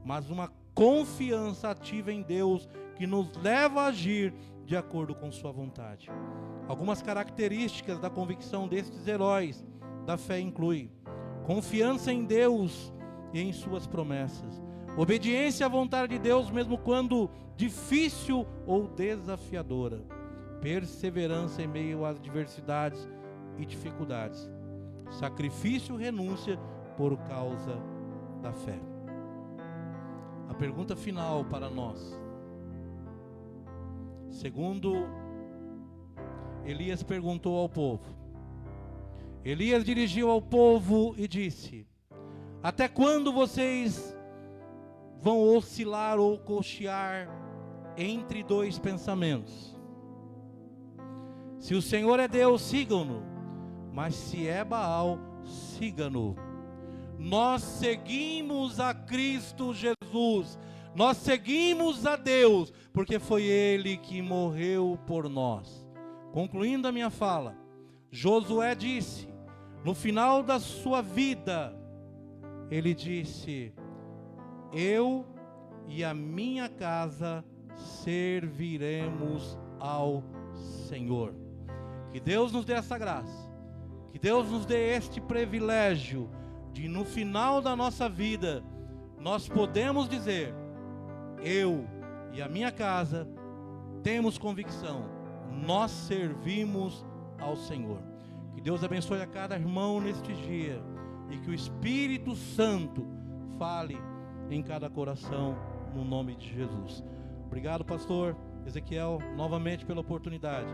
mas uma confiança ativa em Deus que nos leva a agir de acordo com sua vontade. Algumas características da convicção destes heróis da fé incluem confiança em Deus e em suas promessas, obediência à vontade de Deus mesmo quando difícil ou desafiadora, perseverança em meio às adversidades e dificuldades, sacrifício e renúncia por causa da fé. A pergunta final para nós. Segundo Elias perguntou ao povo. Elias dirigiu ao povo e disse: até quando vocês vão oscilar ou cochear entre dois pensamentos? Se o Senhor é Deus, sigam-no, mas se é Baal, siga-no. Nós seguimos a Cristo Jesus, nós seguimos a Deus, porque foi Ele que morreu por nós. Concluindo a minha fala, Josué disse, no final da sua vida, ele disse: eu e a minha casa serviremos ao Senhor. Que Deus nos dê essa graça, que Deus nos dê este privilégio de no final da nossa vida, nós podemos dizer: eu e a minha casa temos convicção, nós servimos ao Senhor. Que Deus abençoe a cada irmão neste dia e que o Espírito Santo fale em cada coração, no nome de Jesus. Obrigado, pastor Ezequiel, novamente pela oportunidade.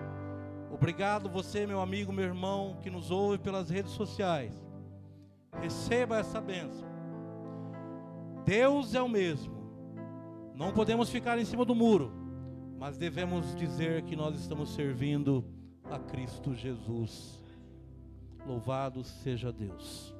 Obrigado você, meu amigo, meu irmão, que nos ouve pelas redes sociais. Receba essa bênção. Deus é o mesmo. Não podemos ficar em cima do muro, mas devemos dizer que nós estamos servindo a Cristo Jesus. Louvado seja Deus.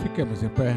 Fiquemos em pé.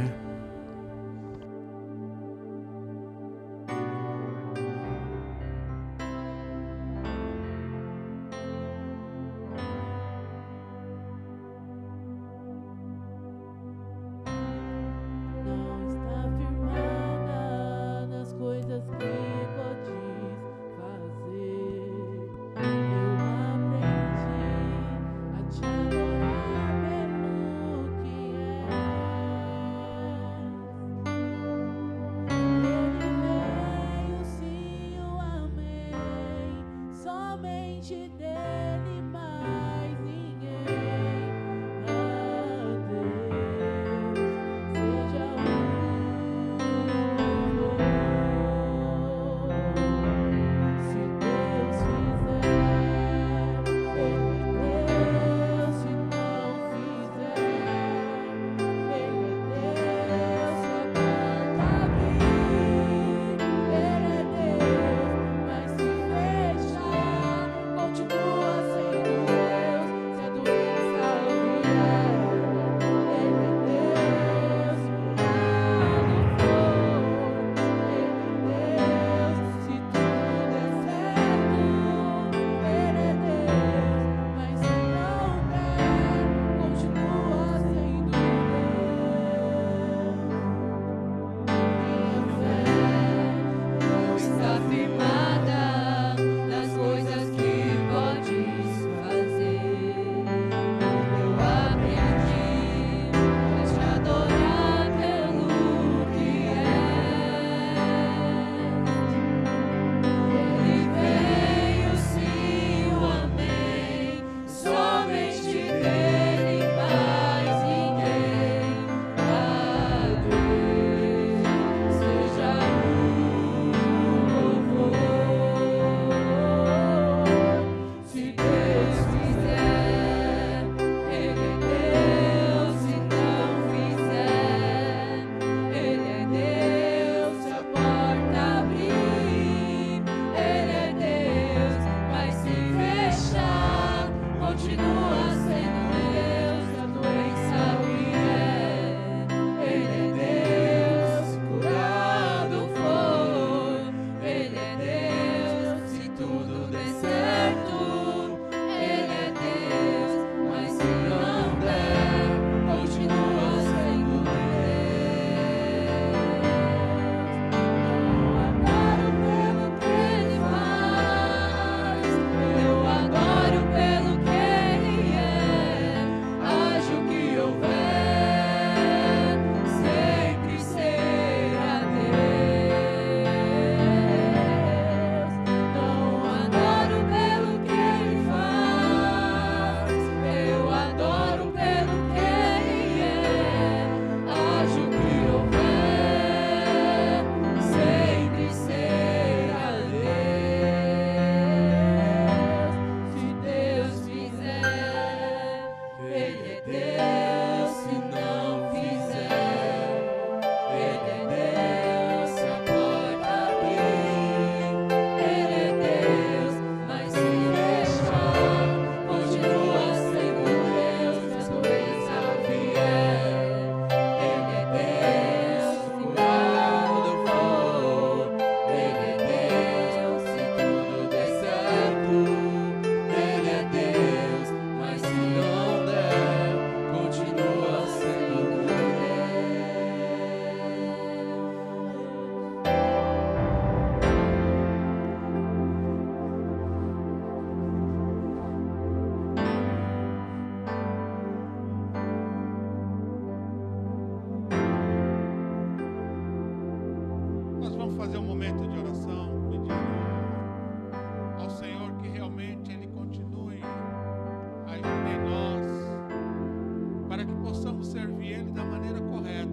servir Ele da maneira correta,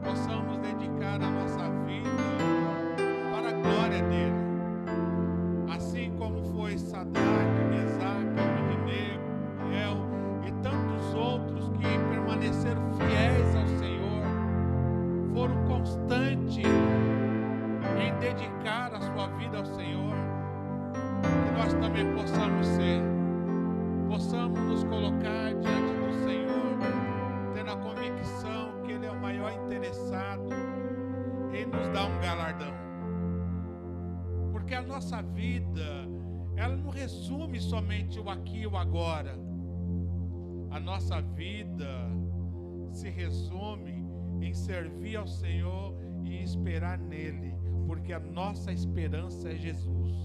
possamos dedicar a nossa vida para a glória dEle, assim como foi Sadraque, Mesaque, Abednego, Daniel e tantos outros que permaneceram fiéis ao Senhor, foram constantes em dedicar a sua vida ao Senhor. Que nós também possamos ser, possamos nos colocar diante do Senhor, tendo a convicção que Ele é o maior interessado em nos dar um galardão. Porque a nossa vida, ela não resume somente o aqui e o agora. A nossa vida se resume em servir ao Senhor e esperar nele, porque a nossa esperança é Jesus.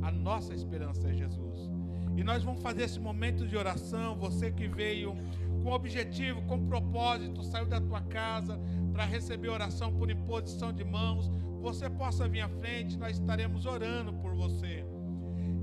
A nossa esperança é Jesus. E nós vamos fazer esse momento de oração. Você que veio com objetivo, com propósito, saiu da tua casa para receber oração por imposição de mãos, você possa vir à frente, nós estaremos orando por você.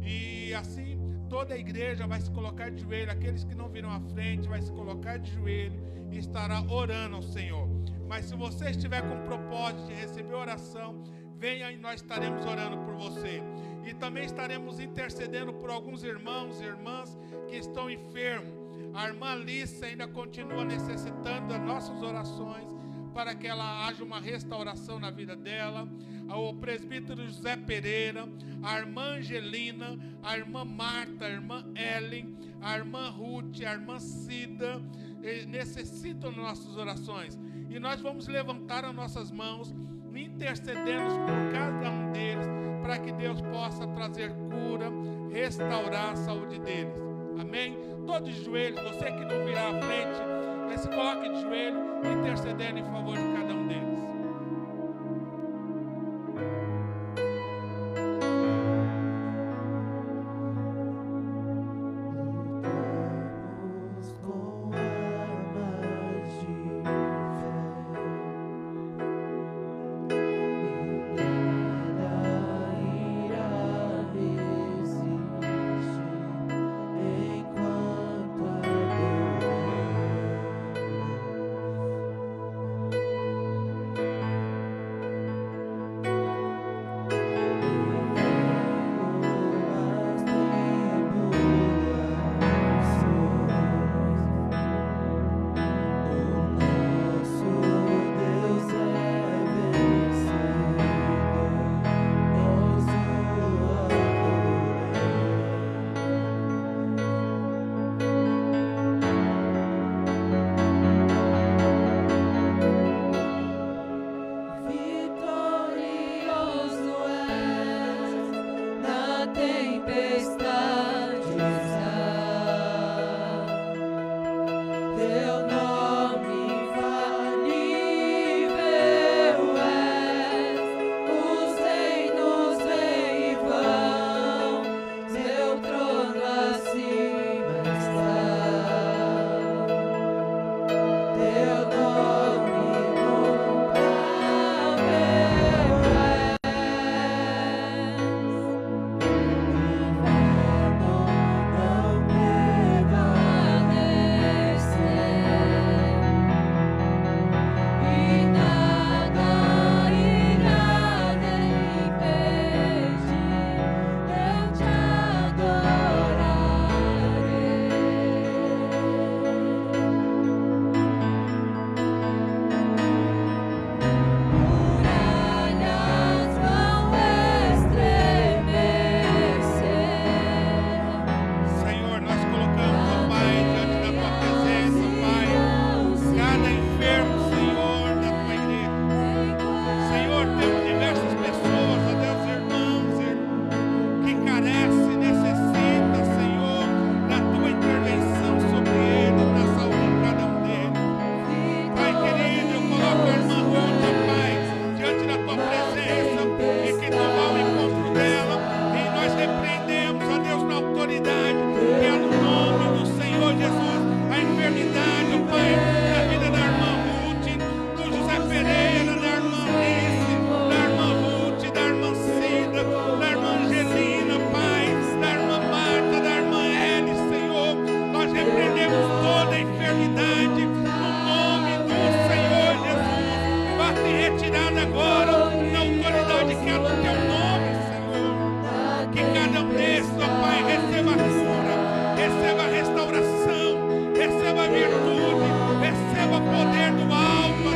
E assim, toda a igreja vai se colocar de joelho, aqueles que não viram à frente vai se colocar de joelho e estará orando ao Senhor. Mas se você estiver com propósito de receber oração, venha e nós estaremos orando por você. E também estaremos intercedendo por alguns irmãos e irmãs que estão enfermos. A irmã Alice ainda continua necessitando das nossas orações para que ela haja uma restauração na vida dela. O presbítero José Pereira, a irmã Angelina, a irmã Marta, a irmã Ellen, a irmã Ruth, a irmã Cida, necessitam de nossas orações. E nós vamos levantar as nossas mãos, intercedendo por cada um deles, para que Deus possa trazer cura, restaurar a saúde deles. Amém? Todos de joelhos, você que não virá à frente, se coloque de joelho, intercedendo em favor de cada um deles. enfermidade, no nome do Senhor Jesus. Bate retirada agora, na autoridade que é do teu nome, Senhor. Que cada um desses, ó Pai, receba a cura, receba a restauração, receba a virtude, receba o poder do alto,